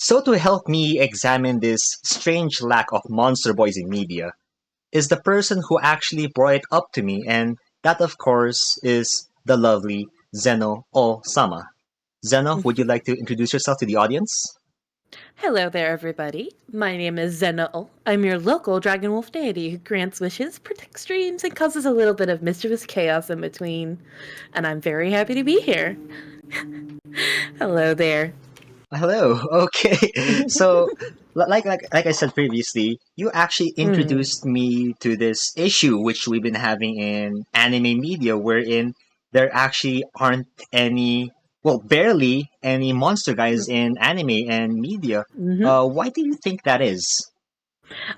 So, to help me examine this strange lack of monster boys in media is the person who actually brought it up to me, and that, of course, is the lovely Zenno Sama. Zenno, would you like to introduce yourself to the audience? Hello there, everybody. My name is zenno. I'm your local Dragon Wolf deity who grants wishes, protects dreams, and causes a little bit of mischievous chaos in between. And I'm very happy to be here. Hello there. Hello. Okay. So, like I said previously, you actually Mm, introduced me to this issue which we've been having in anime media, wherein there actually aren't any, well, barely any monster guys in anime and media. hmm Why do you think that is?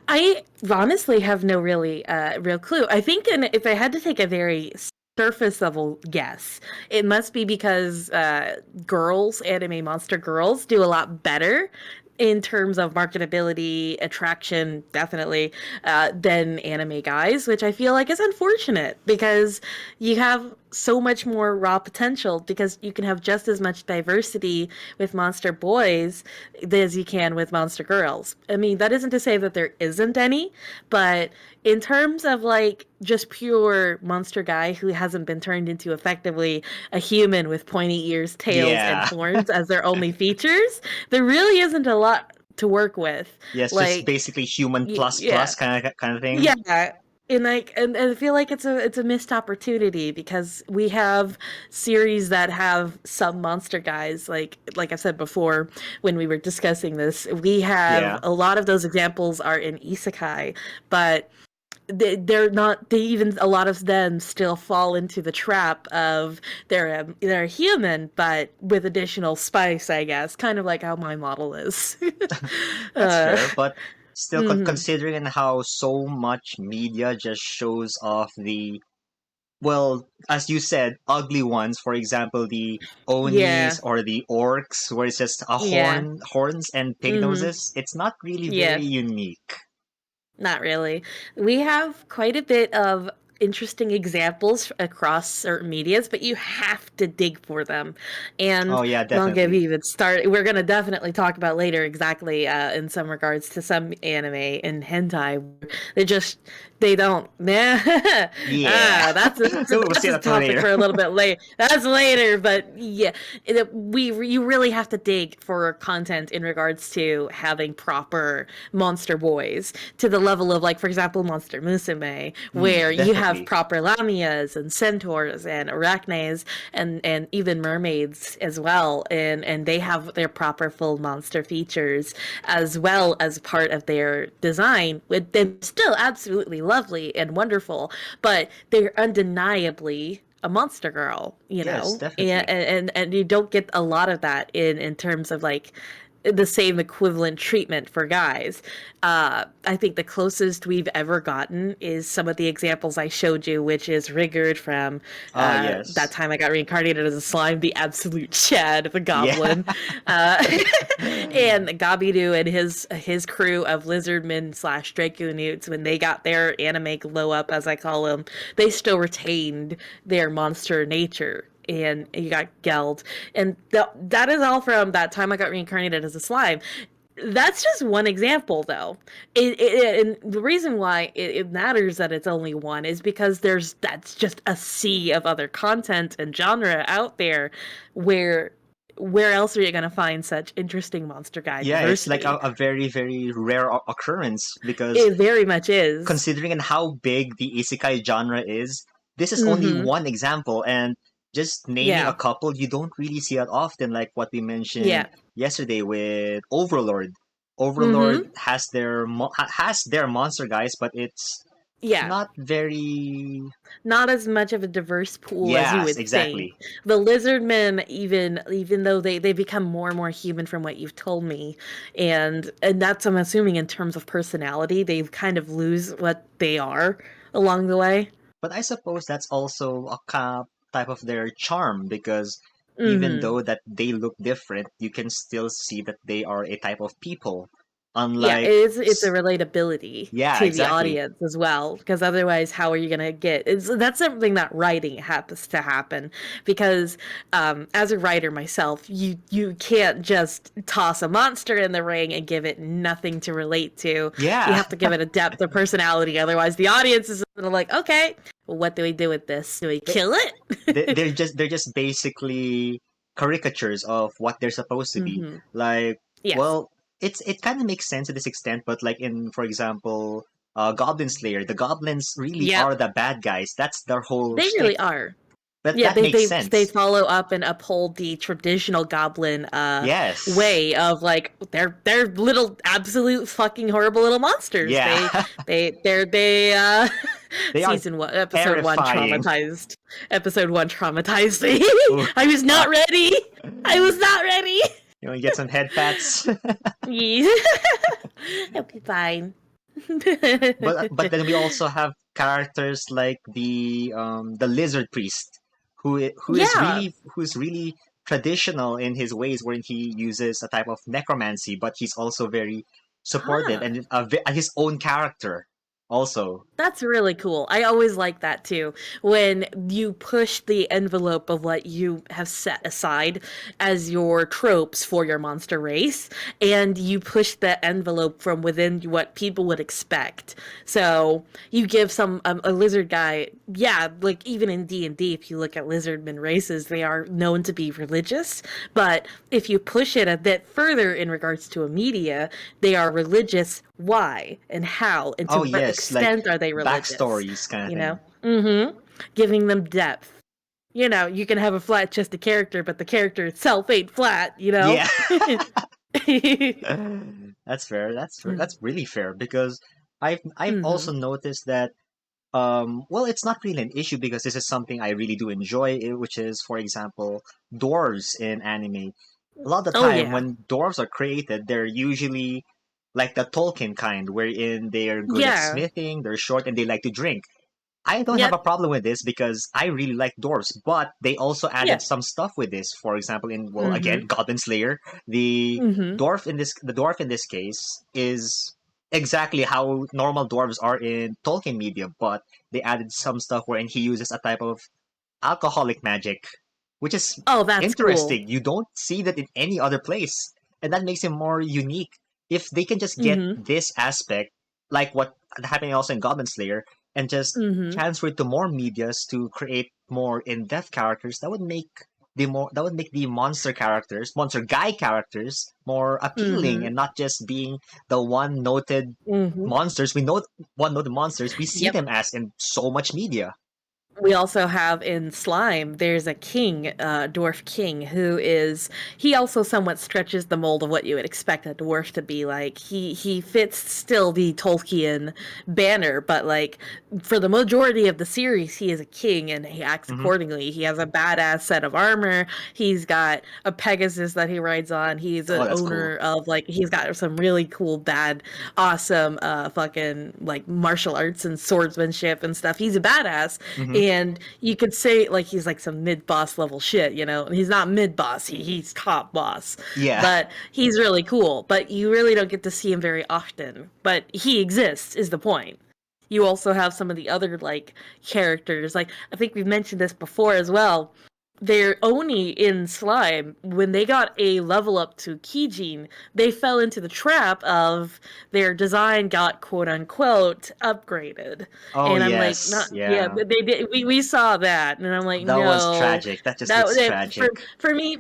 I honestly have no really real clue. I think if I had to take a very surface level guess, it must be because girls, anime monster girls, do a lot better in terms of marketability, attraction, definitely, than anime guys, which I feel like is unfortunate because you have so much more raw potential because you can have just as much diversity with monster boys as you can with monster girls. I mean, that isn't to say that there isn't any, but in terms of like just pure monster guy who hasn't been turned into effectively a human with pointy ears, tails, and Yeah. horns as their only features, there really isn't a lot to work with. Yes, just Like, basically human plus yeah, plus kind of thing. yeah, and I feel like it's a missed opportunity because we have series that have some monster guys like I said before when we were discussing this. We have Yeah. a lot of those examples are in isekai, but they're not. They even a lot of them still fall into the trap of they're human but with additional spice. I guess kind of like how my model is. That's uh, fair, but still mhm. considering how so much media just shows off the, well, as you said, ugly ones. For example, the onis Yeah, or the orcs, where it's just a yeah. horns and pig hmm noses. It's not really very Yeah, unique. not really. We have quite a bit of interesting examples across certain medias, but you have to dig for them. And Oh yeah, don't get me definitely. even started. We're going to definitely talk about later exactly in some regards to some anime and hentai. They just they don't. Yeah, we'll That's see a that for topic later. for a little bit later. That's later, but yeah, you really have to dig for content in regards to having proper monster boys to the level of like, for example, Monster Musume, where you have Definitely. proper lamias and centaurs and arachnes and even mermaids as well, and they have their proper full monster features as well as part of their design. With them still absolutely lovely and wonderful, but they're undeniably a monster girl, Yes, and, definitely. and you don't get a lot of that in terms of like the same equivalent treatment for guys. I think the closest we've ever gotten is some of the examples I showed you, which is Rigurd from Ah, That yes. Time I Got Reincarnated as a Slime, the absolute Chad of a Yeah. goblin, uh, and Gabidu and his crew of lizardmen slash Draco newts when they got their anime glow up, as I call them, they still retained their monster nature and you got Geld. And that is all from That Time I Got Reincarnated as a Slime. That's just one example, though. And the reason why it matters that it's only one is because that's just a sea of other content and genre out there where where else are you going to find such interesting monster guy Yeah, it's like diversity? a very, very rare occurrence because It very much is. considering and how big the isekai genre is, this is only Mm-hmm. one example. And just naming a Yeah. couple, you don't really see it often, like what we mentioned Yeah. yesterday with Overlord. Overlord Mm-hmm. has their monster guys, but it's Yeah. not very. Not as much of a diverse pool as you Yes, would think. exactly. The lizard men, even though they become more and more human from what you've told me, and that's I'm assuming in terms of personality, they kind of lose what they are along the way. But I suppose that's also a type of their charm because even Mm-hmm. though that they look different, you can still see that they are a type of people. Yeah, Unlike, it's a relatability yeah, to the exactly. audience as well, because otherwise, how are you gonna get? That's something that writing happens to happen, because as a writer myself, you can't just toss a monster in the ring and give it nothing to relate to. You Yeah, have to give it a depth of personality, otherwise, the audience is like, okay, well, what do we do with this? Do we it, kill it? they're just basically caricatures of what they're supposed to be. Hmm. Like, Yes. well, it kind of makes sense to this extent, but like in, for example, Goblin Slayer, the goblins really Yep. are the bad guys. That's their whole They shtick. really are. But Yeah, that makes they sense. follow up and uphold the traditional goblin Yes. way of like they're little absolute fucking horrible little monsters. Yeah. They They are season one episode one terrifying. traumatized. Episode one traumatized me. Ooh, I was uh, not ready. I was not ready. you want to get some head pats? Yeah. Okay, fine. But then we also have characters like the lizard priest, Yeah. who is really traditional in his ways, wherein he uses a type of necromancy, but he's also very supportive Huh. and his own character also. That's really cool. I always like that too. When you push the envelope of what you have set aside as your tropes for your monster race, and you push the envelope from within what people would expect. So you give some a lizard guy, yeah, like even in D&D, if you look at lizardmen races, they are known to be religious. But if you push it a bit further in regards to a media, they are religious. Why and how and to Oh what yes, like extent are they religious? backstories kind of You know, thing. giving them depth. You know, you can have a flat chested character, but the character itself ain't flat. You know. Yeah. That's fair. That's fair. That's really fair because I've Mm-hmm. also noticed that well, it's not really an issue because this is something I really do enjoy, which is, for example, dwarves in anime. A lot of the Oh time, yeah, when dwarves are created, they're usually like the Tolkien kind, wherein they're good at yeah, smithing, they're short, and they like to drink. I don't have a yep, problem with this because I really like dwarves, but they also yeah. added some stuff with this. For example, in, well, Mm-hmm. again, Goblin Slayer, the Mm-hmm. dwarf in this case is exactly how normal dwarves are in Tolkien media, but they added some stuff wherein he uses a type of alcoholic magic, which is Oh, that's cool. interesting. You don't see that in any other place, and that makes him more unique. If they can just get Mm-hmm. this aspect, like what happening also in Goblin Slayer, and just Mm-hmm. transfer it to more medias to create more in-depth characters, that would make the monster guy characters, more appealing, Mm-hmm. and not just being the one noted Mm-hmm. monsters. We know one noted monsters. We see Yep. them as in so much media. We also have in Slime, there's a king, dwarf king, he also somewhat stretches the mold of what you would expect a dwarf to be like. He fits still the Tolkien banner, but like for the majority of the series, he is a king and he acts Hmm. accordingly. He has a badass set of armor. He's got a Pegasus that he rides on. He's Oh, an that's cool. owner of like he's got some really cool, bad, awesome, fucking like martial arts and swordsmanship and stuff. He's a badass, Hmm. and you could say like he's like some mid boss level shit, you know. And he's not mid boss, he's top boss. Yeah. But he's really cool. But you really don't get to see him very often. But he exists is the point. You also have some of the other like characters. Like I think we've mentioned this before as well. Their Oni in Slime, when they got a level up to Kijin, they fell into the trap of their design got quote unquote upgraded. Oh And I'm like, yes, not yeah, yeah. but they did we saw that and I'm like, That was no. tragic. That just That looks tragic.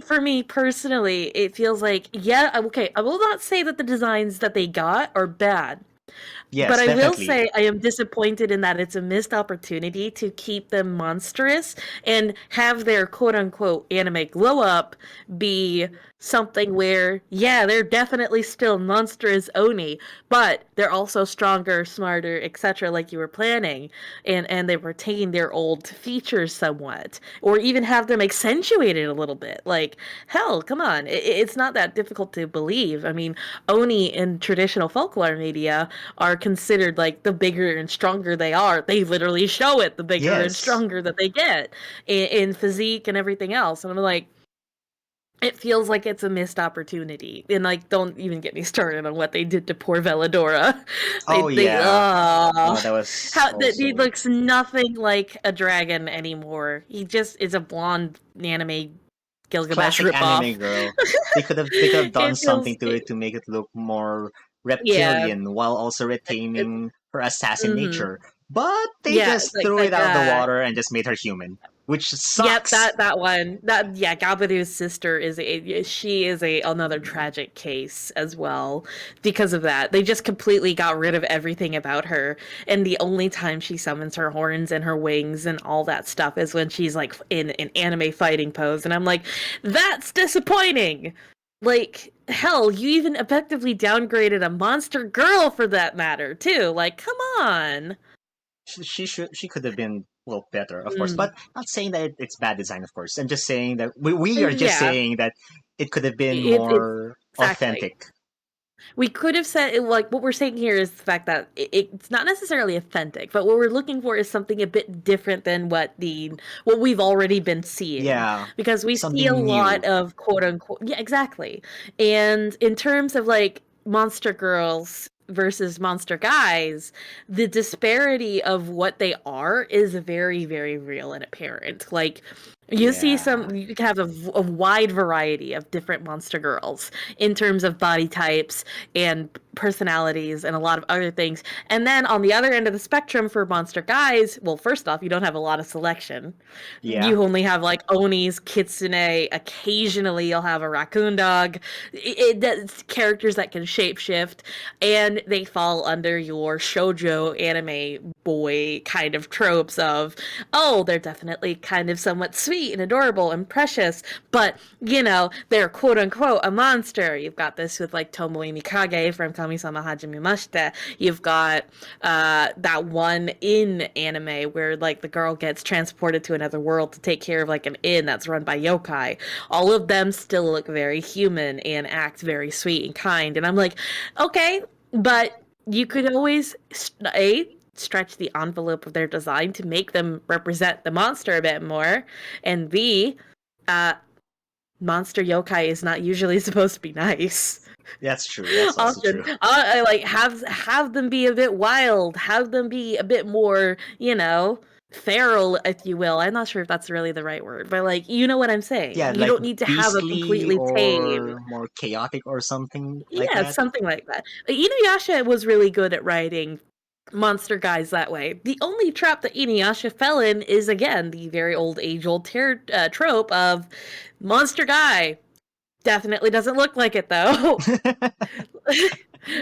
for me personally, it feels like yeah, okay, I will not say that the designs that they got are bad, but Yes, I will definitely. say I am disappointed in that it's a missed opportunity to keep them monstrous and have their quote unquote anime glow up be something where, yeah, they're definitely still monstrous Oni, but they're also stronger, smarter, etc., like you were planning, and they retain their old features somewhat, or even have them accentuated a little bit. Like, hell, come on, it's not that difficult to believe. I mean, Oni in traditional folklore media are considered like the bigger and stronger they are. They literally show it the bigger and Yes. stronger that they get in physique and everything else. And I'm like, it feels like it's a missed opportunity. And like, don't even get me started on what they did to poor Velladora. Oh They yeah. Oh, oh, that was how that he also looks nothing like a dragon anymore. He just is a blonde anime Gilgamesh classic anime ripoff. girl. They could have done It feels something to it to make it look more yeah. reptilian while also It's retaining her assassin hmm nature. But they yeah, just like threw it like out of the water and just made her human, which yep, sucks. that one. That yeah, Gabadu's sister is she is a another tragic case as well because of that. They just completely got rid of everything about her, and the only time she summons her horns and her wings and all that stuff is when she's like in an anime fighting pose, and I'm like, that's disappointing. Like hell, you even effectively downgraded a monster girl for that matter too. Like, come on. She could have been well better, of course, Mm. but not saying that it's bad design, of course. I'm just saying that we are just Yeah, saying that it could have been it's more exactly. authentic. We could have said like what we're saying here is the fact that it's not necessarily authentic, but what we're looking for is something a bit different than what we've already been seeing, Yeah, because we see a something new. lot of quote unquote yeah exactly. And in terms of like monster girls versus monster guys, the disparity of what they are is very very real and apparent. Like you see Yeah, some you can have a wide variety of different monster girls in terms of body types and personalities and a lot of other things. And then on the other end of the spectrum for monster guys, well, first off, you don't have a lot of selection. yeah, You only have like onis, kitsune, occasionally you'll have a raccoon dog. That's characters that can shapeshift, and they fall under your shoujo anime boy kind of tropes of, oh, they're definitely kind of somewhat sweet and adorable and precious, but they're quote unquote a monster. You've got this with like Tomoe Mikage from Kami-sama Hajimemashite. You've got that one in anime where like the girl gets transported to another world to take care of like an inn that's run by yokai. All of them still look very human and act very sweet and kind. And I'm like, okay, but you could always stretch the envelope of their design to make them represent the monster a bit more, and B, uh, monster yokai is not usually supposed to be nice. that's true. That's also Often, true. I like have them be a bit wild, have them be a bit more, feral, if you will. I'm not sure if that's really the right word, but like you know what I'm Yeah, saying. You like don't need to have a beastly completely tame. or more chaotic or something like Yeah, that. something like that. Inuyasha was really good at writing monster guys that way. The only trap that Inuyasha fell in is again the very old age-old trope of monster guy. Definitely doesn't look like it though.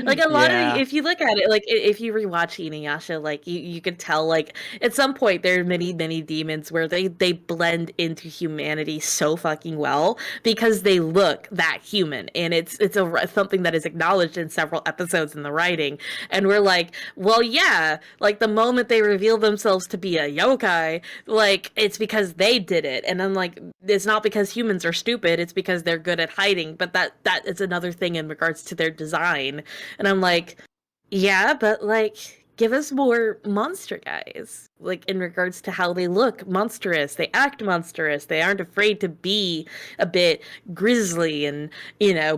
Like a lot of Yeah, if you look at it, like if you rewatch Inuyasha, like you could tell like at some point there are many demons where they blend into humanity so fucking well because they look that human, and something that is acknowledged in several episodes in the writing, and we're like, well, yeah, like the moment they reveal themselves to be a yokai, like it's because they did it, and I'm like, it's not because humans are stupid, it's because they're good at hiding, but that is another thing in regards to their design. And I'm like, yeah, but like, give us more monster guys. Like, in regards to how they look monstrous, they act monstrous, they aren't afraid to be a bit grisly and,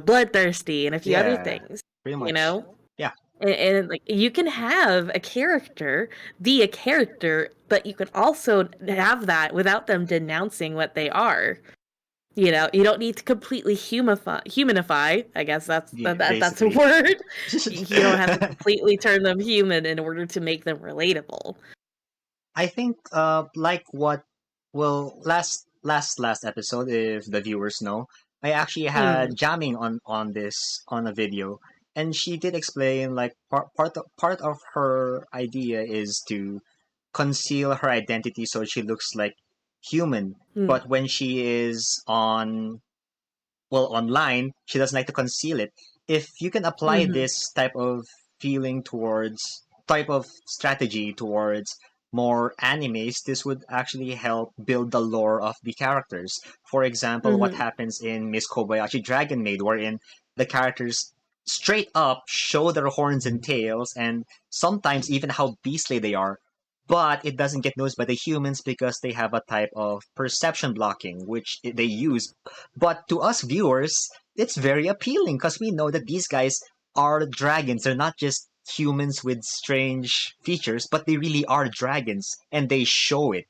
bloodthirsty and a few other yeah, things, pretty you much. know? Yeah, And like, you can have a character be a character, but you can also have that without them denouncing what they are. You don't need to completely humanify. I guess yeah, that's a basically. word. You don't have to completely turn them human in order to make them relatable. I think like what well last episode, if the viewers know, I actually Hmm. had jamming on this on a video, and she did explain like part of her idea is to conceal her identity so she looks like human, Hmm. but when she is online, she doesn't like to conceal it. If you can apply Hmm. this type of strategy towards more animes, this would actually help build the lore of the characters. For example, what Hmm. happens in Miss Kobayashi Dragon Maid, wherein the characters straight up show their horns and tails, and sometimes even how beastly they are. but it doesn't get noticed by the humans because they have a type of perception blocking which they use. But to us viewers, it's very appealing because we know that these guys are dragons. They're not just humans with strange features, but they really are dragons and they show it.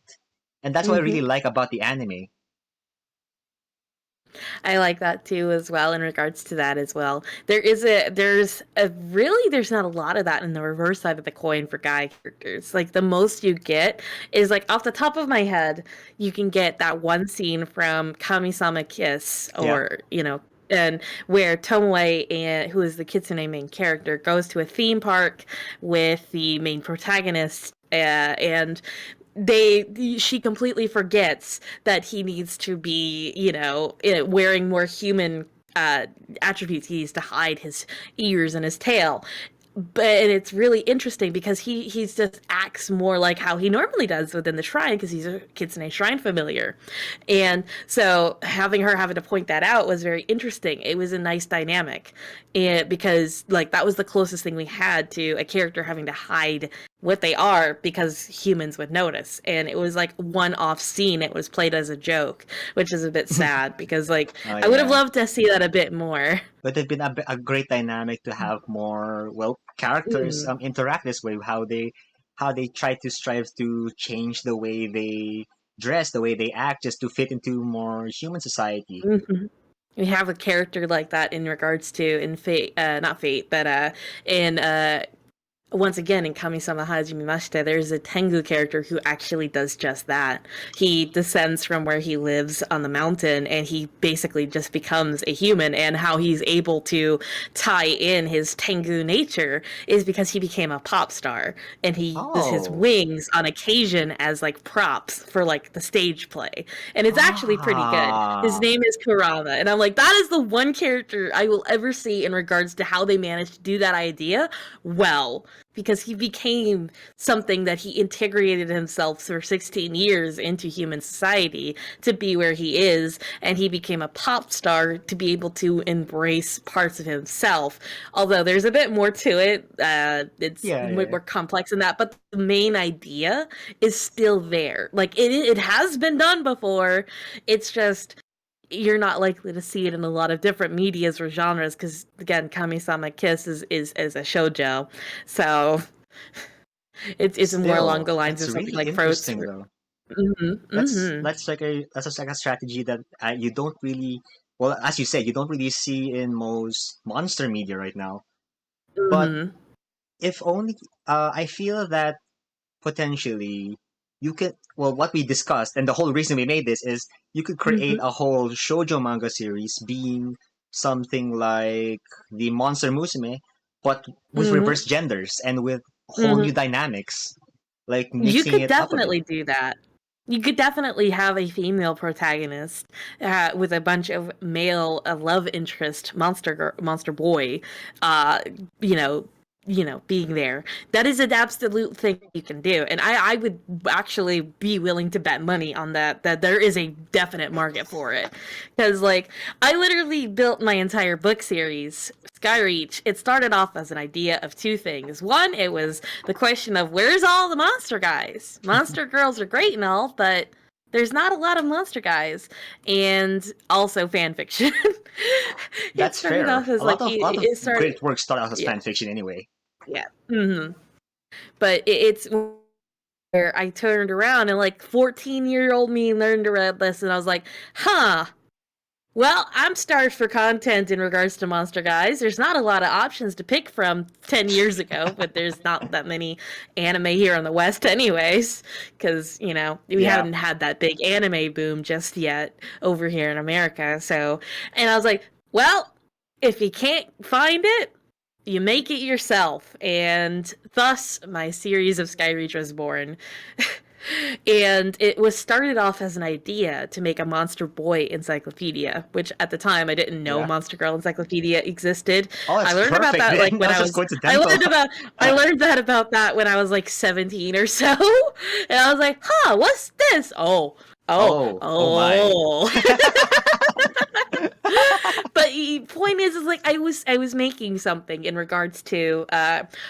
And that's what I really Mhm. like about the anime. I like that too as well in regards to that as well. There's not a lot of that in the reverse side of the coin for guy characters. Like the most you get is like off the top of my head, you can get that one scene from Kami-sama Kiss Yeah. or, and where Tomoe and who is the Kitsune main character goes to a theme park with the main protagonist and she completely forgets that he needs to be, wearing more human attributes. He needs to hide his ears and his tail. But it's really interesting because he's just acts more like how he normally does within the shrine because he's a Kitsune shrine familiar, and so having to point that out was very interesting. It was a nice dynamic, and because like that was the closest thing we had to a character having to hide what they are because humans would notice, and it was like one off scene. It was played as a joke, which is a bit sad because like Oh I would have yeah. loved to see that a bit more. But it'd been a great dynamic to have more characters Mm. interact this way. How they try to strive to change the way they dress, the way they act, just to fit into more human society. Mhm. We have a character like that in regards to in Fate, not Fate, but in once again in Kami-sama Hajime Mashite, there's a Tengu character who actually does just that. He descends from where he lives on the mountain and he basically just becomes a human, and how he's able to tie in his Tengu nature is because he became a pop star and he uses his Oh, wings on occasion as like props for like the stage play. And it's actually pretty good. His ah, name is Kurama, and I'm like, that is the one character I will ever see in regards to how they managed to do that idea well, because he became something that he integrated himself for 16 years into human society to be where he is, and he became a pop star to be able to embrace parts of himself. Although there's a bit more to it, it's yeah, yeah. more complex than that, but the main idea is still there. Like it has been done before. It's just you're not likely to see it in a lot of different medias or genres because again, Kami-sama Kiss is a shoujo, so it's more along Still, the lines that's of something really like Fruits. interesting though. Mm-hmm, That's mm-hmm, that's like a strategy that you don't really, well, as you said, you don't really see in most monster media right now. But mm-hmm, if only, I feel that potentially you could, well, what we discussed and the whole reason we made this is you could create mm-hmm, a whole shoujo manga series being something like the Monster Musume, but with mm-hmm, reverse genders and with whole new mm-hmm. dynamics, like You mixing could it up a bit. definitely do that. You could definitely have a female protagonist with a bunch of male love interest monster boy, uh, you know, being there. That is an absolute thing you can do, and I would actually be willing to bet money on that. That there is a definite market for it, because like I literally built my entire book series, Skyreach. It started off as an idea of two things. One, it was the question of where's all the monster guys? Monster girls are great and all, but there's not a lot of monster guys, and also fan fiction. It That's started fair. off as like A lot of it started, great work start out as yeah, fan fiction anyway. yeah. But it's where I turned around and like 14-year-old me learned to read this, and I was like, huh. Well, I'm starved for content in regards to Monster Guys. There's not a lot of options to pick from 10 years ago, but there's not that many anime here in the West, anyways, because, we Yeah, haven't had that big anime boom just yet over here in America. So, and I was like, well, if you can't find it, you make it yourself. And thus, my series of Skyreach was born. And it was started off as an idea to make a Monster Boy encyclopedia, which at the time I didn't know yeah. Monster Girl encyclopedia existed. Oh, I it's learned about perfect that like then. That when was I just was I coincidental. learned about I learned that about that when I was like 17 or so. And I was like, "Huh, what's this?" Oh. Oh. Oh, oh my. Oh. But point is like I was making something in regards to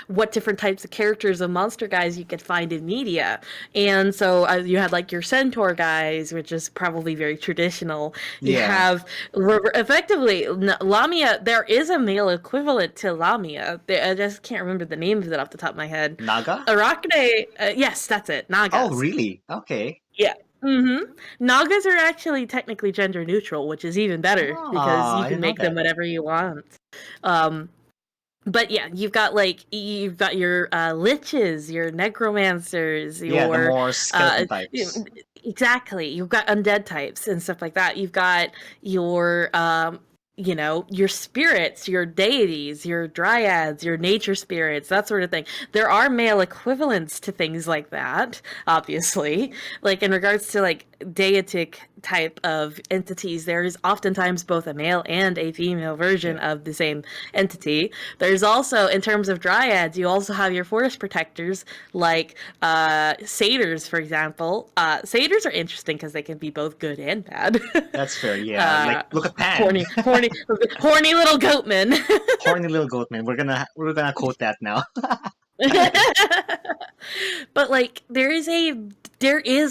what different types of characters of monster guys you could find in media, and so you had like your centaur guys, which is probably very traditional. You Yeah. have effectively Lamia. There is a male equivalent to Lamia. I just can't remember the name of it off the top of my head. Naga? Arachne. Yes, that's it. Oh, Nagas. really? Okay. Yeah. Nagas are actually technically gender neutral, which is even better because Ah, you I can didn't know make them that. whatever you want. Um, but yeah, you've got your liches, your necromancers, Yeah, the your more uh, skeleton you- types. exactly. You've got undead types and stuff like that. You've got your your spirits, your deities, your dryads, your nature spirits, that sort of thing. There are male equivalents to things like that, obviously. Like in regards to like deitic type of entities, there is oftentimes both a male and a female version Yeah. of the same entity. There's also, in terms of dryads, you also have your forest protectors, like satyrs, for example. Satyrs are interesting because they can be both good and bad. That's fair. Yeah. Like uh, look at Pan. horny little goatman. Horny little goat man. We're gonna quote that now. But like there is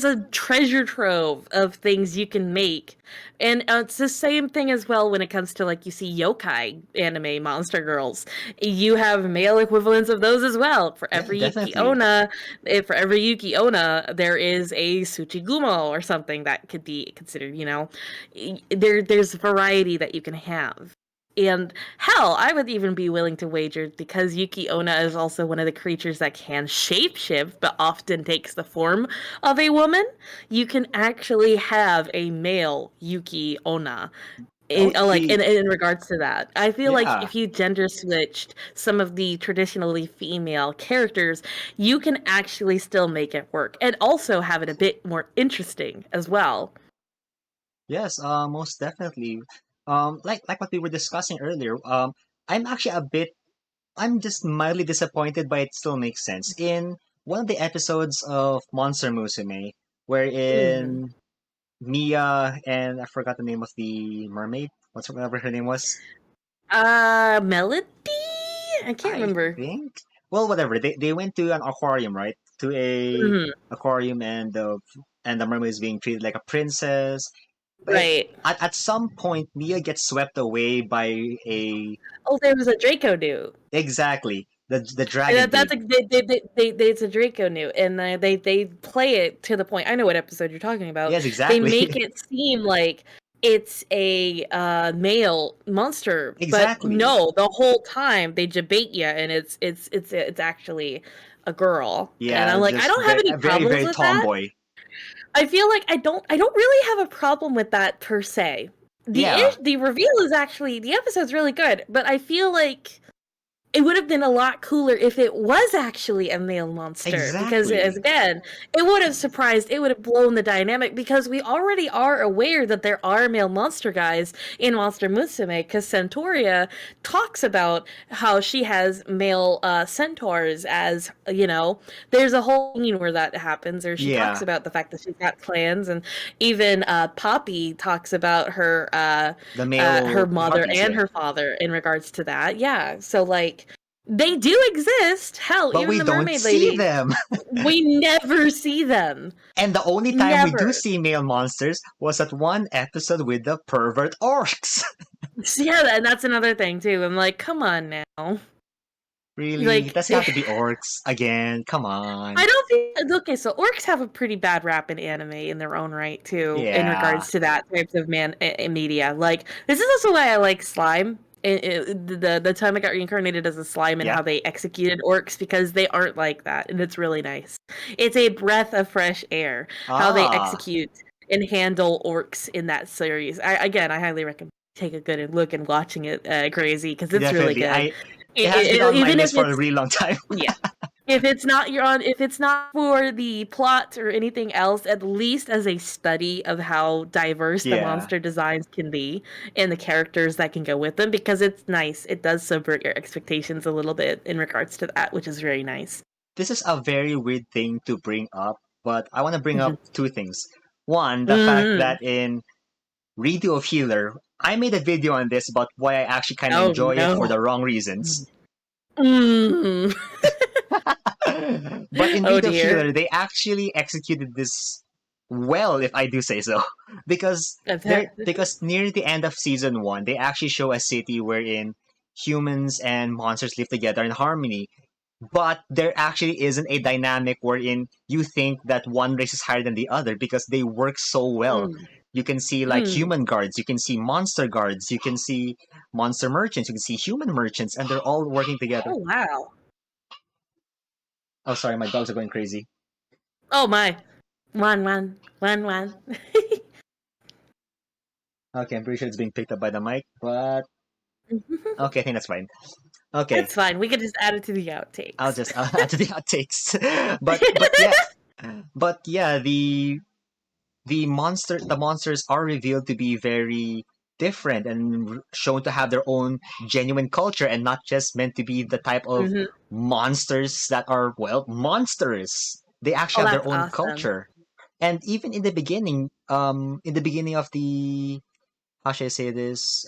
a treasure trove of things you can make, and it's the same thing as well when it comes to like you see yokai anime monster girls. You have male equivalents of those as well. For Yeah, every Yuki definitely. Onna, there is a Tsuchigumo or something that could be considered. There's variety that you can have. And hell, I would even be willing to wager, because Yuki Onna is also one of the creatures that can shapeshift, but often takes the form of a woman. You can actually have a male Yuki Onna. That would Like be in regards to that, I feel like yeah. if you gender switched some of the traditionally female characters, you can actually still make it work and also have it a bit more interesting as well. Yes, most definitely. Like what we were discussing earlier. I'm actually I'm just mildly disappointed, but it still makes sense. In one of the episodes of Monster Musume, Hmm. wherein Mia and I forgot the name of the mermaid, whatever her name was. Melody? I can't I remember. think. Well, whatever. They went to an aquarium, right? To a Mhm. aquarium, and the mermaid is being treated like a princess. But Right. at some point, Mia gets swept away by a Oh, there was a Draco new. exactly the And dragon that's dude. a it's a Draco new, and they play it to the point. I know what episode you're talking about. Yes, They exactly, make it seem like it's a male monster, but exactly. no, the whole time they debate you, and it's actually a girl. And I'm Yeah, like, I just don't have any very problems very with that. tomboy. I feel like I don't really have a problem with that per se. Yeah, The reveal is actually, the episode's really good, but I feel like it would have been a lot cooler if it was actually a male monster, because as exactly. again, it would have surprised, it would have blown the dynamic, because we already are aware that there are male monster guys in Monster Musume, because Centauria talks about how she has male centaurs, as there's a whole scene where that happens, or she talks Yeah, about the fact that she's got clans, and even Poppy talks about the her male mother harpies. and Yeah, her father in regards to that. Yeah. So like they do exist. Hell, but even we the don't mermaid see lady, them. we never see them. And the only time we do Never. see male monsters was at one episode with the pervert orcs. Yeah, and that's another thing too. I'm like, come on now. Really? Like Does it have to be orcs again? Come I on. don't think, okay, so orcs have a pretty bad rap in anime in their own right too, in Yeah. regards to that types of media. Like this is also why I like slime. The time I got reincarnated as a slime, and Yep. how they executed orcs, because they aren't like that, and it's really nice. It's a breath of fresh air how they Ah, execute and handle orcs in that series. I highly recommend take a good look and watching it, crazy, because it's really definitely. good. It has been on my Even if list for a it's, really long time. yeah, if it's not for the plot or anything else, at least as a study of how diverse the Yeah. monster designs can be and the characters that can go with them, because it's nice. It does subvert your expectations a little bit in regards to that, which is very nice. This is a very weird thing to bring up, but I want to bring up Mhm. two things. One, the fact Mhm. that in Redo of Healer, I made a video on this about why I actually kind of Oh enjoy it for no. the wrong reasons. Mm. But in Oh Meat of dear. Healer, they actually executed this well, if I do say so, because because near the end of season one, they actually show a city wherein humans and monsters live together in harmony. But there actually isn't a dynamic wherein you think that one race is higher than the other because they work so well. Mm. You can see like Mm. human guards, you can see monster guards, you can see monster merchants, you can see human merchants, and they're all working together. Oh wow. Oh, sorry, my dogs are going crazy. Oh my. One. Okay, I'm pretty sure it's being picked up by the mic, but okay, I think that's fine. Okay, That's fine. We can just add it to the I'll outtakes. just I'll add to the outtakes. But yeah, the monsters are revealed to be very different and shown to have their own genuine culture and not just meant to be the type of Hmm. monsters that are well monsters. They actually Oh, have their that's own awesome. culture. And even in the beginning of the how should I say this?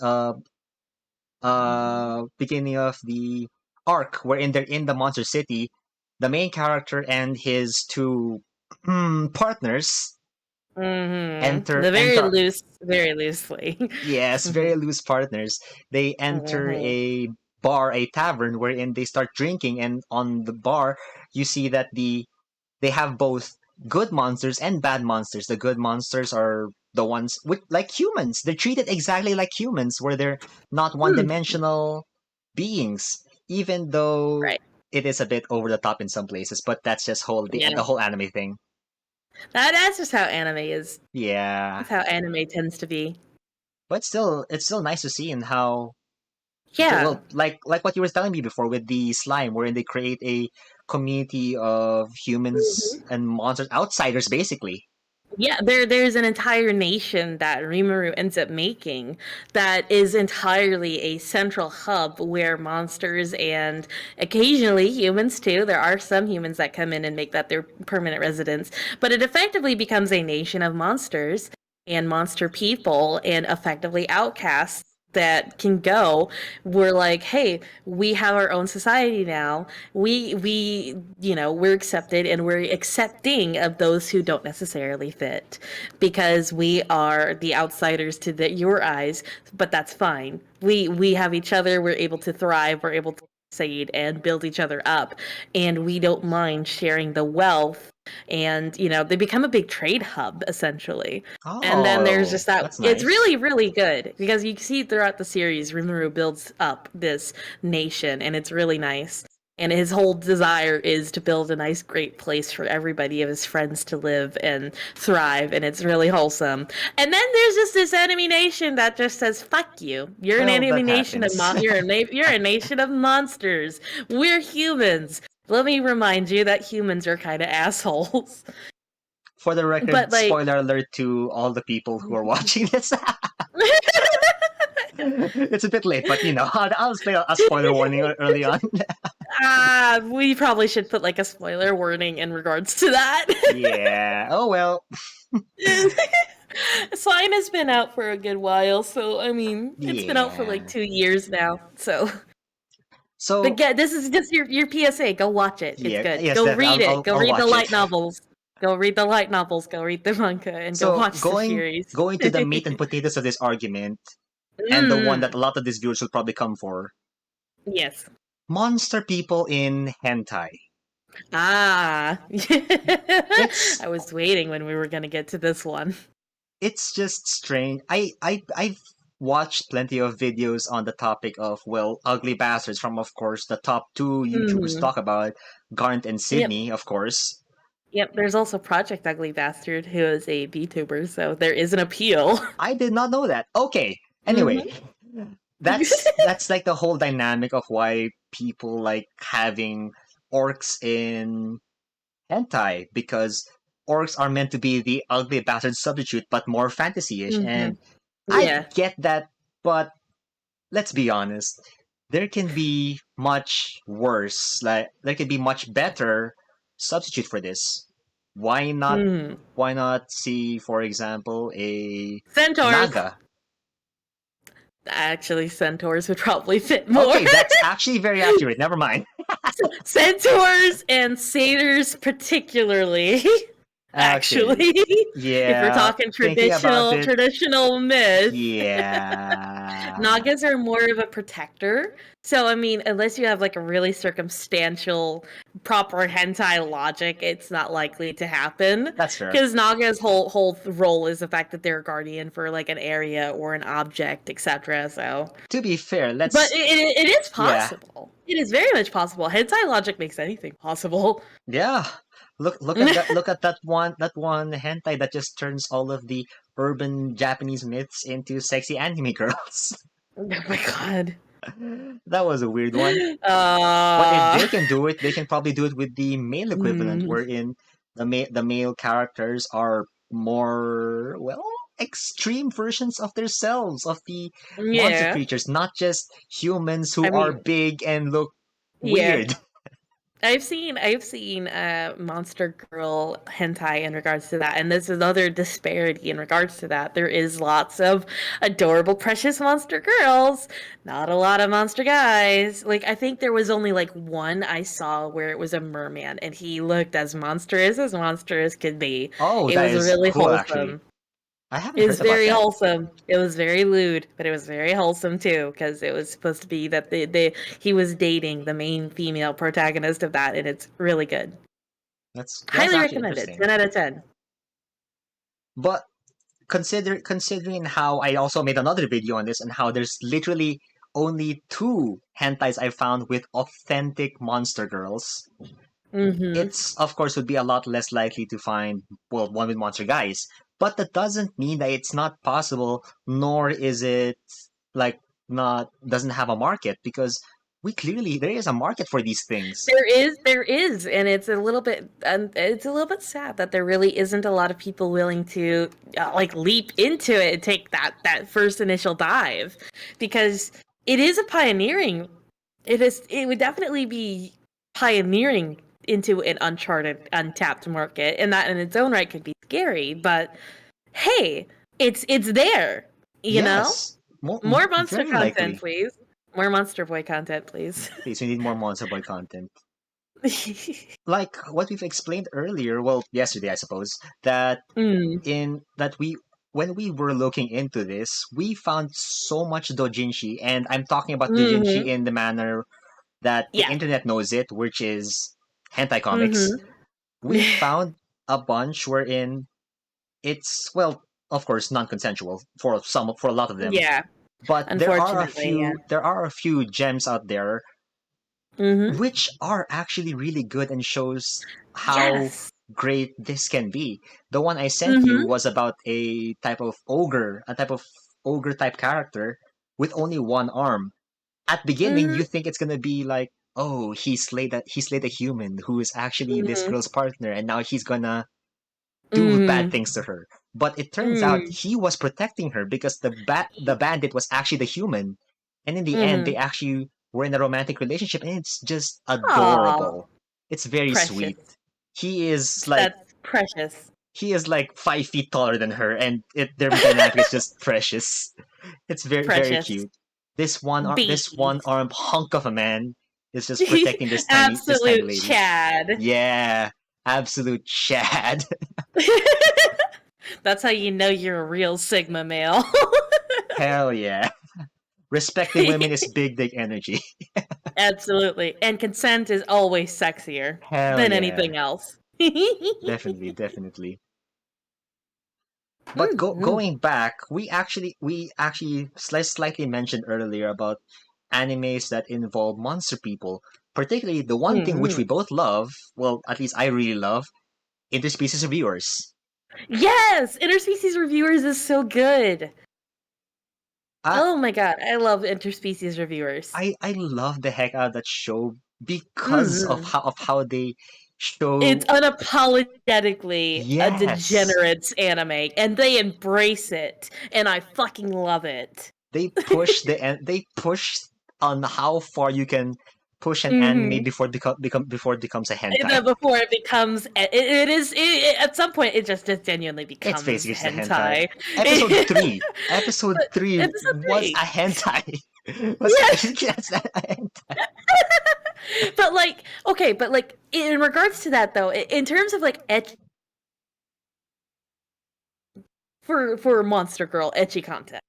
Beginning of the arc wherein they're in the monster city, the main character and his two partners enter The enter very loosely. yes, Hmm. very loose partners. They enter Hmm. a bar, a tavern wherein they start drinking, and on the bar you see that they have both good monsters and bad monsters. The good monsters are the ones with like humans. They're treated exactly like humans, where they're not Hmm. one-dimensional beings, even though Right. it is a bit over the top in some places. But that's just Yeah. the whole anime thing. That's just how anime is. Yeah, That's how anime tends to be. but still, it's still nice to see in how Yeah. well like what you were telling me before with the slime, wherein they create a community of humans Mhm. and monsters, outsiders basically. Yeah, there's an entire nation that Rimuru ends up making that is entirely a central hub where monsters and occasionally humans too. There are some humans that come in and make that their permanent residence, but it effectively becomes a nation of monsters and monster people and effectively outcasts that can go. We're like, hey, we have our own society now. We're accepted and we're accepting of those who don't necessarily fit because we are the outsiders to your eyes, but that's fine. We have each other. We're able to thrive. We're able to succeed and build each other up, and we don't mind sharing the wealth. And they become a big trade hub essentially. And then there's Oh, just that. that's It's nice. really, really good because you see throughout the series, Rimuru builds up this nation, and it's really nice. And his whole desire is to build a nice, great place for everybody of his friends to live and thrive, and it's really wholesome. And then there's just this enemy nation that just says, "Fuck you! You're an Well, enemy that nation of happens. you're a nation of monsters. We're humans." Let me remind you that humans are kind of assholes. For the record, But like, spoiler alert to all the people who are watching this. It's a bit late, but I'll play a spoiler warning early on. we probably should put like a spoiler warning in regards to that. Yeah. Oh well. Slime has been out for a good while, so I mean, it's been out for like Yeah. 2 years now. So, but So get this is just your PSA. Go watch it. It's yeah, good. yes, Go definitely. read it. Go I'll read the watch it. light novels. Go read the light novels. Go read the manga, and go So watch the series. going to the meat and potatoes of this argument, and the one that Mm, a lot of these viewers will probably come for: yes. monster people in hentai. Ah. It's I was waiting when we were gonna get to this one. it's just strange. I've watched plenty of videos on the topic of ugly bastards from, of course, the top two YouTubers Mm. talk about it, Garnt and Yep. Sydney, of course. Yep, there's also Project Ugly Bastard, who is a VTuber, so there is an appeal. I did not know that. Okay. Anyway, Hmm. that's like the whole dynamic of why people like having orcs in hentai, because orcs are meant to be the ugly bastard substitute but more fantasy-ish, Hmm. and I Yeah. get that, but let's be honest, there can be much worse, like there can be much better substitute for this. Why not Mm. why not see, for example, a Centaurs. naga? Actually, centaurs would probably fit more. Okay, that's actually very accurate. Never mind. Centaurs and satyrs, particularly. Okay. Actually, if we're Yeah, talking thinking about it. traditional myth, Yeah. Nagas are more of a protector. So I mean, unless you have like a really circumstantial, proper hentai logic, it's not likely to happen. That's fair. Because Naga's whole role is the fact that they're a guardian for like an area or an object, etc. So, To be fair, but let's it is yeah. possible. It is very much possible. Hentai logic makes anything possible. Yeah. Look at that one hentai that just turns all of the urban Japanese myths into sexy anime girls. Oh my god. That was a weird one. But if Uh, they can do it, they can probably do it with the male equivalent, mm, wherein the male characters are more, well, extreme versions of themselves, of the monster yeah. creatures, not just humans I who are mean, big and look yeah. weird. I've seen Monster Girl hentai in regards to that, and there's another disparity in regards to that. There is lots of adorable, precious monster girls, not a lot of monster guys. Like I think there was only like one I saw where it was a merman, and he looked as monster as could be. Oh, It that was is really cool, actually. wholesome. I haven't It was heard about very that. wholesome. It was very lewd, but it was very wholesome too, because it was supposed to be that he was dating the main female protagonist of that, and it's really good. That's Highly actually recommended. interesting. 10 out of 10. But considering how I also made another video on this and how there's literally only two hentais I found with authentic monster girls, Mm-hmm. it's of course would be a lot less likely to find, well, one with monster guys. But that doesn't mean that it's not possible, nor is it like not doesn't have a market, because we clearly there is a market for these things. There is, and it's a little bit sad that there really isn't a lot of people willing to like leap into it and take that first initial dive, because it is a pioneering. It would definitely be pioneering into an uncharted, untapped market, and that in its own right could be scary. But hey, it's there, you know. Yes, more, More monster very content, likely. please. More Monster Boy content, please. Please, we need more Monster Boy content. Like what we've explained earlier, well, yesterday, I suppose, that Mm. in that we when we were looking into this, we found so much dojinshi, and I'm talking about dojinshi Mm-hmm. in the manner that the Yeah. internet knows it, which is hentai comics. Mm-hmm. We found a bunch wherein it's, well, of course, non-consensual for a lot of them, Yeah. but Unfortunately, yeah. there are a few gems out there Mm-hmm. which are actually really good and shows how Yes. great this can be. The one I sent you Mm-hmm. was about a type of ogre type character with only one arm. At beginning, Mm-hmm. you think it's gonna be like, oh, he slayed a human who is actually this Mm-hmm. girl's partner, and now he's gonna do bad Mm-hmm. things to her. But it turns out Mm-hmm. he was protecting her because the bandit was actually the human. And in the end, they Mm-hmm. actually were in a romantic relationship, and it's just Aw, adorable. It's very sweet. precious. He is like That's precious. he is like 5 feet taller than her, and their dynamic is just precious. It's very Precious. cute. This one Beast. armed hunk of a man is just protecting this tiny Absolute lady. Chad. Yeah, absolute Chad. That's how you know you're a real Sigma male. Hell yeah. Respecting women is big dick energy. Absolutely. And consent is always sexier Hell than yeah. anything else. Definitely, definitely. But Mhm. going back, we actually slightly mentioned earlier about animes that involve monster people. Particularly the one thing which we Mhm. both love, well, at least I really love, interspecies reviewers. Yes, interspecies reviewers is so good. I Oh my god, I love interspecies reviewers. I love the heck out of that show because Mhm. of how they It's show. unapologetically a Yes, degenerates anime, and they embrace it, and I fucking love it. they push on how far you can push an anime Mhm. before it becomes a And hentai. then before it becomes, it is at some point it just genuinely It's becomes basically just a hentai. hentai. Episode But three episode was a 3, hentai. Was yeah. basically a hentai. But like, okay, but like in regards to that though, in terms of like for Monster Girl ecchi content,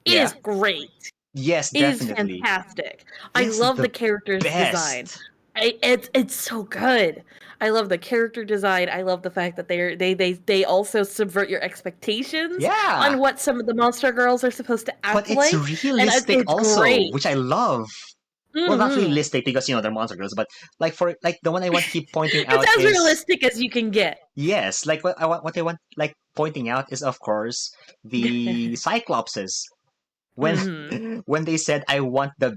it is Yeah. great. Yes, It is definitely. fantastic. I It's love the the character's design. best. It's so good. I love the character design. I love the fact that they also subvert your expectations Yeah. on what some of the monster girls are supposed to But act it's like, and realistic it's also, great. which I love. Well, not Hmm. realistic because they're monster girls, but like for like the one I want to keep pointing It's out as is realistic as you can get. yes, like what I want like pointing out is of course the Cyclopses when Hmm. when they said I want the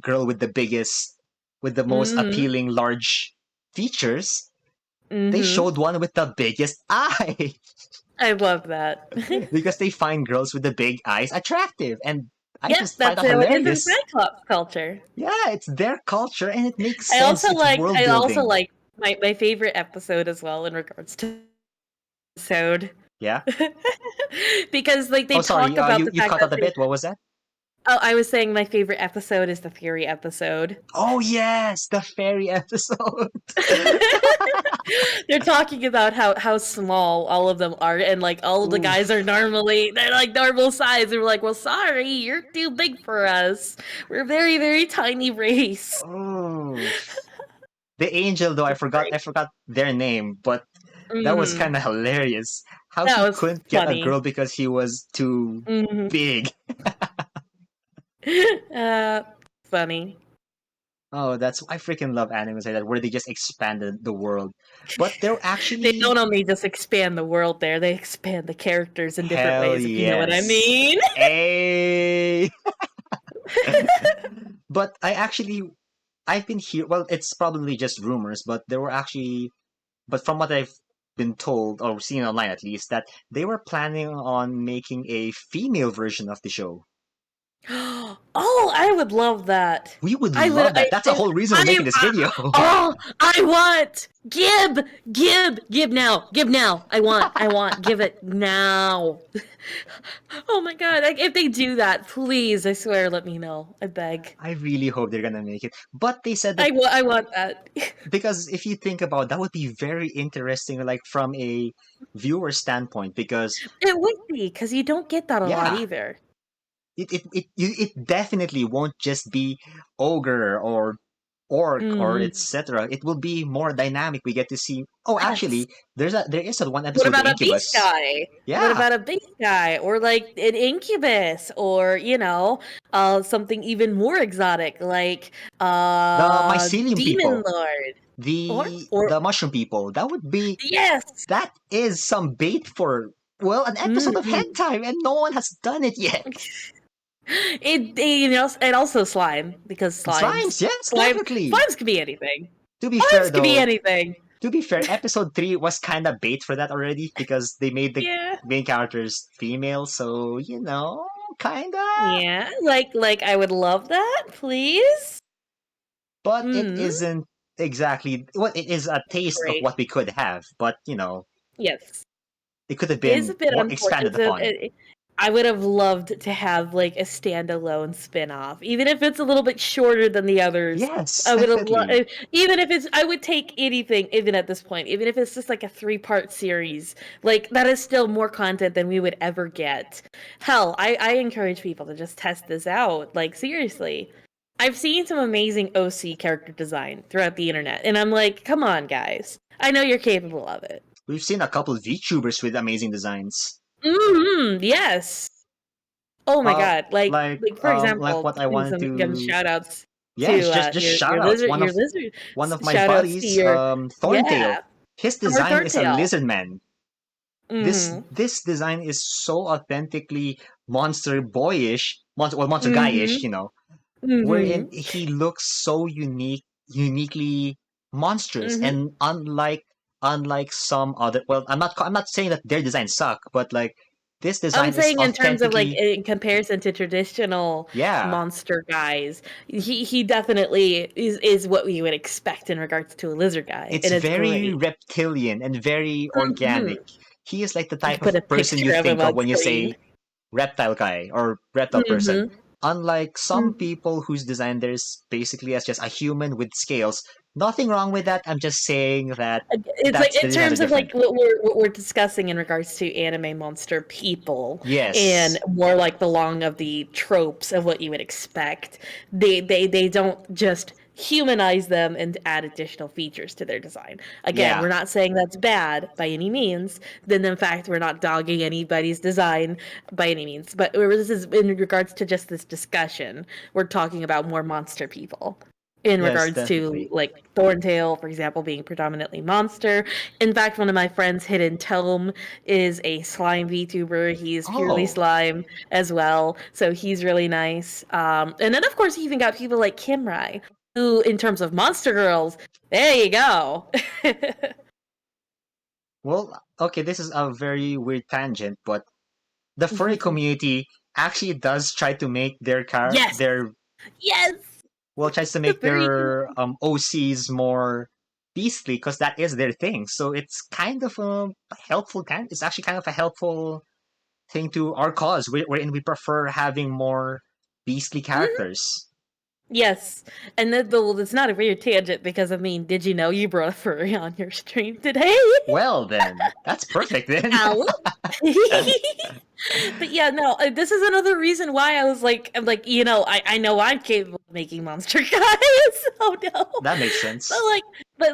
girl with the most Hmm. appealing large features, they Hmm. showed one with the biggest eye I love that. because they find girls with the big eyes attractive, and I Yep, just find that's that how it is in hilarious. Cyclops culture. Yeah, it's their culture and it makes I sense. also It's like world I also building. like my favorite episode as well in regards to episode. Yeah. Because like they Oh, sorry. talk about You the you fact cut that out a they bit. What was that? oh, I was saying my favorite episode is the Fury episode. Oh yes, the fairy episode. They're talking about how small all of them are, and like all of the guys are Oof. they're like normal size. And we're like, well, sorry, you're too big for us. We're a very, very tiny race. Oof. The angel though, It's I great. forgot their name, but that was Hmm. kind of hilarious. How That he was couldn't get a funny. girl because he was too Hmm. big. uh, funny. Oh, that's I freaking love animes like that where they just expanded the world. But they're They actually don't only just expand the world there, they expand the characters in different hell ways, if you know what I yes. mean. Hey. But I've been here. Well, it's probably just rumors, but there were actually, but from what I've been told or seen online at least, that they were planning on making a female version of the show. Oh, I would love that. We would I would. love that. That's the whole reason we're making this video. Oh, I want Gib now, Gib now. I want, give it now. Oh my god! Like, if they do that, please, I swear, let me know. I beg. I really hope they're gonna make it. But they said that I want that. because if you think about that would be very interesting, like from a viewer standpoint, because It would be because you don't get that a lot yeah, either. it definitely won't just be ogre or orc or Hmm. etc. It will be more dynamic. We get to see. Oh, Yes. actually, there is a one What episode the about a beast Incubus. guy? What Yeah, about a beast guy? Or like an incubus, or something even more exotic, like the mycelium demon people, lord. Or the mushroom people. yes. That is some bait for well an episode of Mhm. hentai, and no one has done it yet. And also slime, because Slimes, yes, definitely. slimes could be anything. To be fair Slimes could be though, anything. episode 3 was kind of bait for that already because they made the Yeah. main characters female, so kinda. Yeah. Like I would love that, please. But it Hmm. isn't exactly well. It is a taste of Great. what we could have, but Yes. it could have It is been a bit more expanded upon. unfortunate. I would have loved to have like a standalone spin-off, even if it's a little bit shorter than the others. Yes, I would have definitely. even if it's I would take anything even at this point, even if it's just like a 3-part series. Like that is still more content than we would ever get. Hell, I encourage people to just test this out. Like seriously. I've seen some amazing OC character design throughout the internet, and I'm like, come on, guys. I know you're capable of it. We've seen a couple of VTubers with amazing designs. Yes. Oh my god! Like for Like example, what I wanted give to. shout outs Yes, to just shout outs. your lizard. One of my Shout outs to buddies, your Thorntail. yeah, His or design is a Thorntail. lizard man. Mm-hmm. This design is so authentically monster boyish, monster guyish, Mm-hmm. Mm-hmm. wherein he looks so uniquely monstrous, Mm-hmm. and unlike some other. Well, I'm not saying that their designs suck, but like This I'm design is saying in terms of like authentically, in comparison to traditional yeah, monster guys, he definitely is what we would expect in regards to a lizard guy, it's and it's very great. reptilian and very organic. Mhm. He is like the You type of put a person you picture of him think of on when you screen. say reptile guy or reptile person. Mhm. Unlike some Mhm. people whose design there's basically as just a human with scales. Nothing wrong with that. I'm just saying that It's like that's the in design is terms of different. like what we're discussing in regards to anime monster people, and Yes. more like belong of the tropes of what you would expect. They don't just humanize them and add additional features to their design. Again, Yeah. we're not saying that's bad by any means. Then in fact, we're not dogging anybody's design by any means. But this is in regards to just this discussion. We're talking about more monster people in Yes, regards to definitely. like Thorntail, for example, being predominantly monster. In fact, one of my friends, Hidden Tome, is a slime VTuber. He's purely Oh, slime as well, so he's really nice. And then, of course, you even got people like Kimrai, who, in terms of monster girls, there you go. well, okay, this is a very weird tangent, but the furry community actually does try to make Yes, their yes, well tries to the make furry their community. OCs more beastly because that is their thing. So it's kind of a helpful kind. It's actually kind of a helpful thing to our cause, wherein we prefer having more beastly Mhm. characters. Yes, and well, it's not a weird tangent because I mean, did you know you brought a furry on your stream today? Well, then that's perfect. Then Ow. But yeah, no, this is another reason why I'm like, I know I'm capable of making monster guys. Oh no. that makes But sense.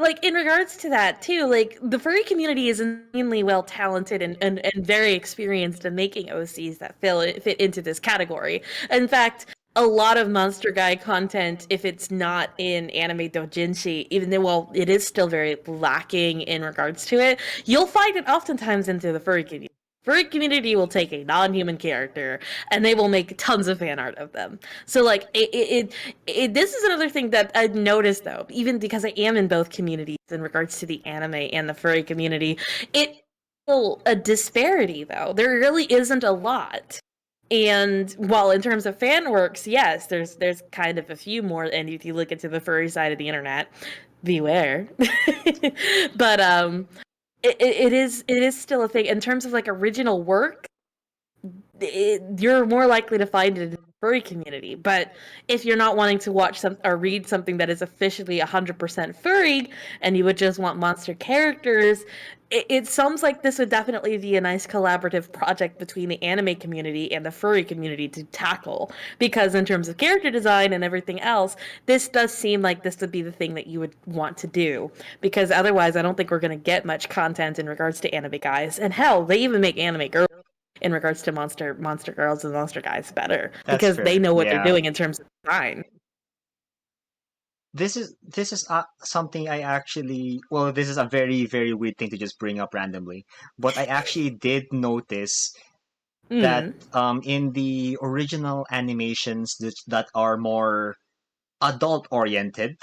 like, in regards to that too, like the furry community is insanely well talented and very experienced in making OCs that fit into this category. In fact, a lot of monster guy content, if it's not in anime doujinshi, even though well, it is still very lacking in regards to it, you'll find it oftentimes into the furry community. Furry community will take a non-human character and they will make tons of fan art of them. So like this is another thing that I've noticed though, even because I am in both communities in regards to the anime and the furry community, it's still a disparity though. There really isn't a lot. And while in terms of fan works, yes, there's kind of a few more. And if you look into the furry side of the internet, beware. But it is still a thing in terms of like original work. You're more likely to find it in the furry community. But if you're not wanting to watch some or read something that is officially 100% furry, and you would just want monster characters, it sounds like this would definitely be a nice collaborative project between the anime community and the furry community to tackle. Because in terms of character design and everything else, this does seem like this would be the thing that you would want to do. Because otherwise, I don't think we're going to get much content in regards to anime guys. And hell, they even make anime girls in regards to monster girls and monster guys better That's because they fair. know what they're Yeah. doing in terms of design. This is something I actually well this is a very weird thing to just bring up randomly, but I actually did notice that Mm. in the original animations that are more adult oriented,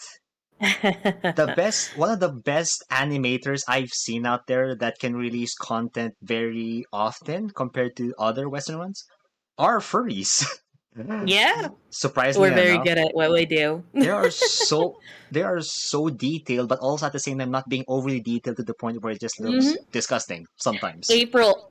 the best one of the best animators I've seen out there that can release content very often compared to other Western ones are furries. Yeah, Surprisingly we're very enough, good at what we do. they are so they are so detailed, but also at the same time not being overly detailed to the point where it just looks Hmm. disgusting sometimes. April,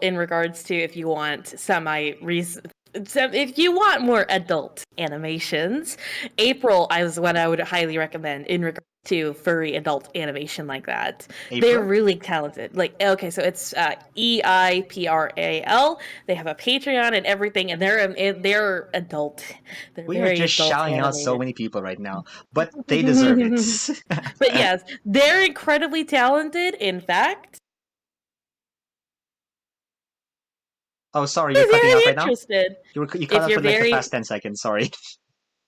in regards to if you want so if you want more adult animations, April is what I would highly recommend in regards to furry adult animation like that. They're April, really talented. Like okay, so it's EIPRAL. They have a Patreon and everything, and they're adult. They're we are very just adult shouting out so animated. many people right now, but they deserve it. But yes, they're incredibly talented. In fact, Oh, sorry, you're you're cutting very out right now. interested. You cut If out you're for like the very past 10 seconds. Sorry.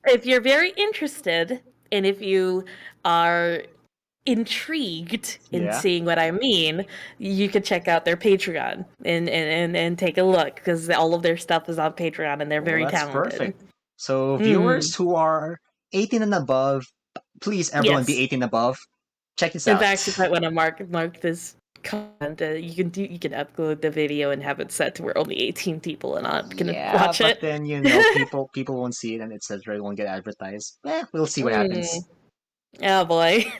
if you're very interested, and if you are intrigued in Yeah. seeing what I mean, you could check out their Patreon and take a look because all of their stuff is on Patreon and they're Well, very that's talented. perfect. So Mm. viewers who are 18 and above, please everyone be Yes. 18 above. Check this In out. fact, you might want to mark this. content. You can upload the video and have it set to where only 18 people are not gonna Yeah, watch but it. then people won't see it, and it says it won't get advertised. We'll see what Mm. happens. Oh boy.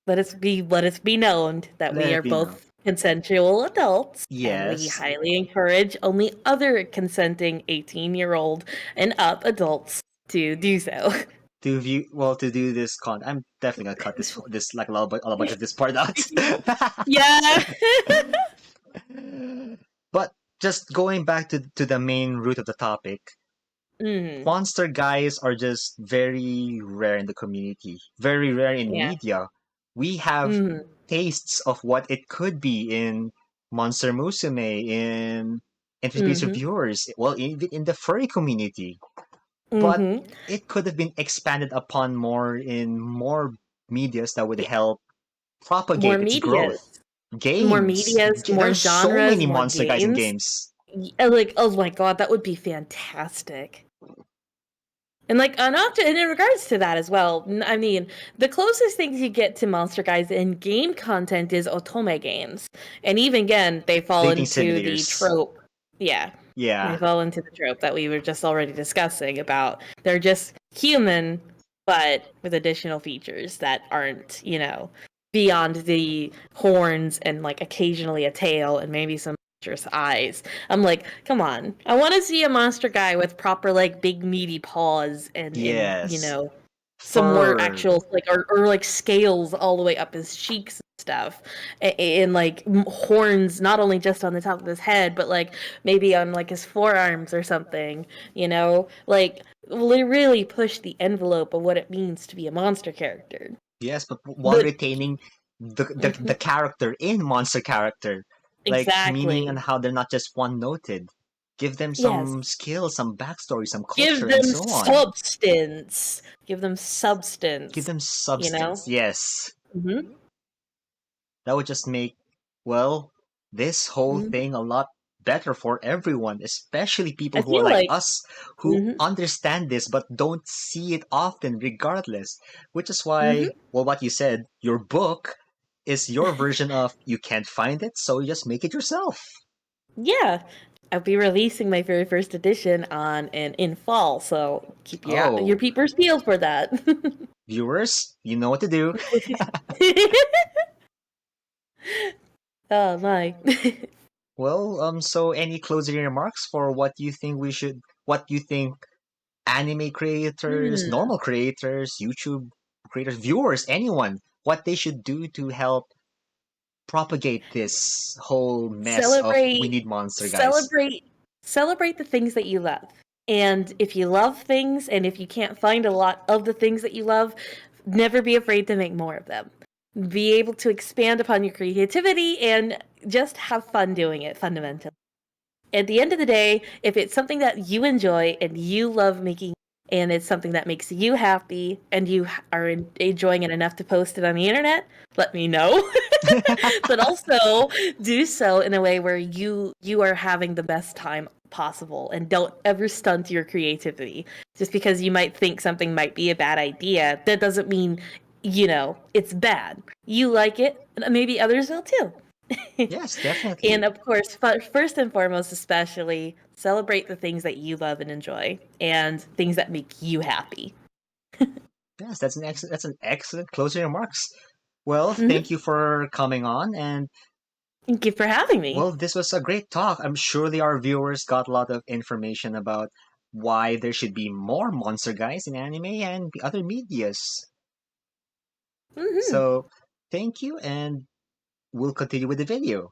Let us be known that Let we it are be known. both consensual adults, and we Yes. highly encourage only other consenting 18-year-old and up adults to do so. To do this I'm definitely gonna cut this like a bunch of this part out. Yeah. But just going back to the main root of the topic, Mm, monster guys are just very rare in the community, very rare in yeah. media. We have Mm, tastes of what it could be in Monster Musume, in introduced mm-hmm. reviewers, well, even in the furry community. But Mm-hmm. it could have been expanded upon more in more medias that would Yeah. help More propagate its growth. medias. More Games. medias, more There's so genres, many more monster guys in games. games. Like, oh my god, that would be fantastic. And like, and in regards to that as well, I mean, the closest things you get to monster guys in game content is otome games, and even again, they fall Dating into the simulators. trope. Yeah, they Yeah. fall into the trope that we were just already discussing about they're just human, but with additional features that aren't, beyond the horns and like occasionally a tail and maybe some monstrous eyes. I'm like, come on. I want to see a monster guy with proper like big meaty paws and Yes. some more Fur. actual like or like scales all the way up his cheeks and stuff, and like horns not only just on the top of his head but like maybe on like his forearms or something. Like really push the envelope of what it means to be a monster character. Yes, but while The retaining the Mhm. character in monster character, like meaning and Exactly. how they're not just one noted. Give them Yes. some skills, some backstory, some Give culture, and them so on. substance. Give them Give substance. them You substance. know. Yes. Mm-hmm. That would just make, well, this whole Mm-hmm. thing a lot better for everyone, especially I people who are feel like like. us, who Mm-hmm. understand this but don't see it often, regardless. Which is why, Mm-hmm. well, what you said, your book is your version of you can't find it, so you just make it yourself. Yeah, I'll be releasing my very first edition on and in fall, so keep your Oh, peepers peeled for that. viewers, you know what to do. Oh my. Well, so any closing remarks for what you think anime creators, Hmm. normal creators, YouTube creators, viewers, anyone, what they should do to help propagate this whole mess of we Celebrate, need monster guys. celebrate, celebrate the things that you love. And if you love things, and if you can't find a lot of the things that you love, never be afraid to make more of them. Be able to expand upon your creativity and just have fun doing it fundamentally. At the end of the day, if it's something that you enjoy and you love making, and it's something that makes you happy and you are enjoying it enough to post it on the internet, let me know. But also do so in a way where you are having the best time possible and don't ever stunt your creativity. Just because you might think something might be a bad idea, that doesn't mean it's bad. You like it, and maybe others will too. Yes, definitely. And of course, first and foremost, especially celebrate the things that you love and enjoy and things that make you happy. Yes, that's an excellent closing remarks. Well, thank Hmm. you for coming on, and Thank you for having me. well, this was a great talk. I'm surely our viewers got a lot of information about why there should be more monster guys in anime and the other medias. Hmm. So, thank you, and we'll continue with the video.